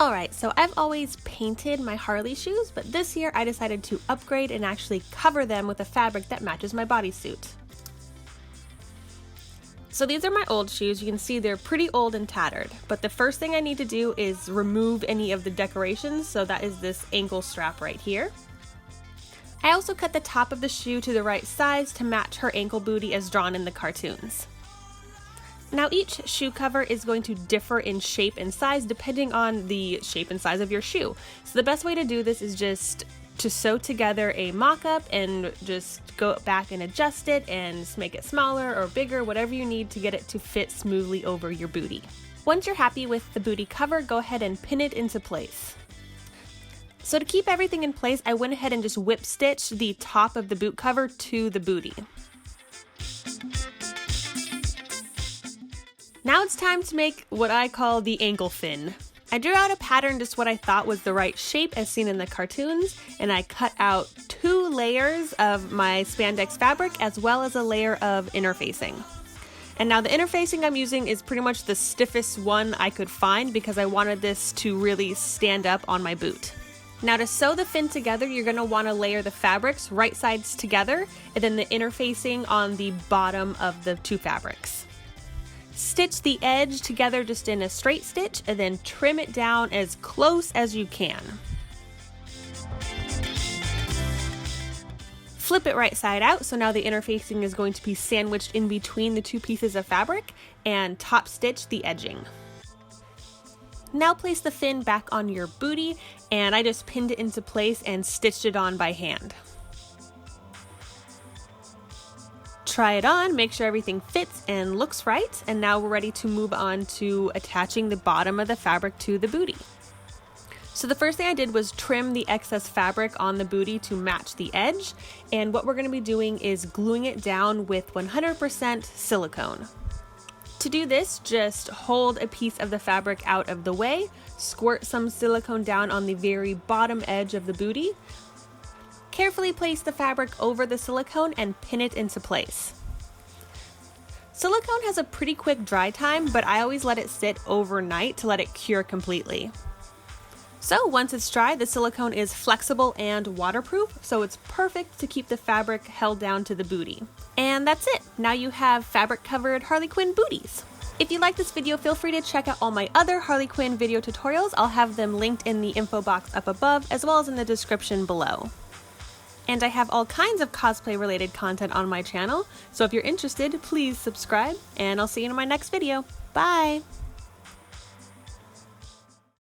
Alright, so I've always painted my Harley shoes, but this year I decided to upgrade and actually cover them with a fabric that matches my bodysuit. So these are my old shoes. You can see they're pretty old and tattered, but the first thing I need to do is remove any of the decorations, so that is this ankle strap right here. I also cut the top of the shoe to the right size to match her ankle booty as drawn in the cartoons. Now each shoe cover is going to differ in shape and size depending on the shape and size of your shoe. So the best way to do this is just to sew together a mock-up and just go back and adjust it and make it smaller or bigger, whatever you need to get it to fit smoothly over your booty. Once you're happy with the booty cover, go ahead and pin it into place. So to keep everything in place, I went ahead and just whip stitched the top of the boot cover to the booty. Now it's time to make what I call the ankle fin. I drew out a pattern just what I thought was the right shape as seen in the cartoons, and I cut out 2 layers of my spandex fabric as well as a layer of interfacing. And now the interfacing I'm using is pretty much the stiffest one I could find because I wanted this to really stand up on my boot. Now to sew the fin together, you're going to want to layer the fabrics right sides together and then the interfacing on the bottom of the 2 fabrics. Stitch the edge together just in a straight stitch and then trim it down as close as you can. Flip it right side out, so now the interfacing is going to be sandwiched in between the 2 pieces of fabric, and top stitch the edging. Now place the fin back on your booty, and I just pinned it into place and stitched it on by hand. Try it on, make sure everything fits and looks right, and now we're ready to move on to attaching the bottom of the fabric to the booty. So the first thing I did was trim the excess fabric on the booty to match the edge, and what we're going to be doing is gluing it down with 100% silicone. To do this, just hold a piece of the fabric out of the way, squirt some silicone down on the very bottom edge of the booty, carefully place the fabric over the silicone and pin it into place. Silicone has a pretty quick dry time, but I always let it sit overnight to let it cure completely. So once it's dry, the silicone is flexible and waterproof, so it's perfect to keep the fabric held down to the booty. And that's it! Now you have fabric covered Harley Quinn booties. If you like this video, feel free to check out all my other Harley Quinn video tutorials. I'll have them linked in the info box up above, as well as in the description below. And I have all kinds of cosplay related content on my channel, so if you're interested, please subscribe, and I'll see you in my next video. Bye!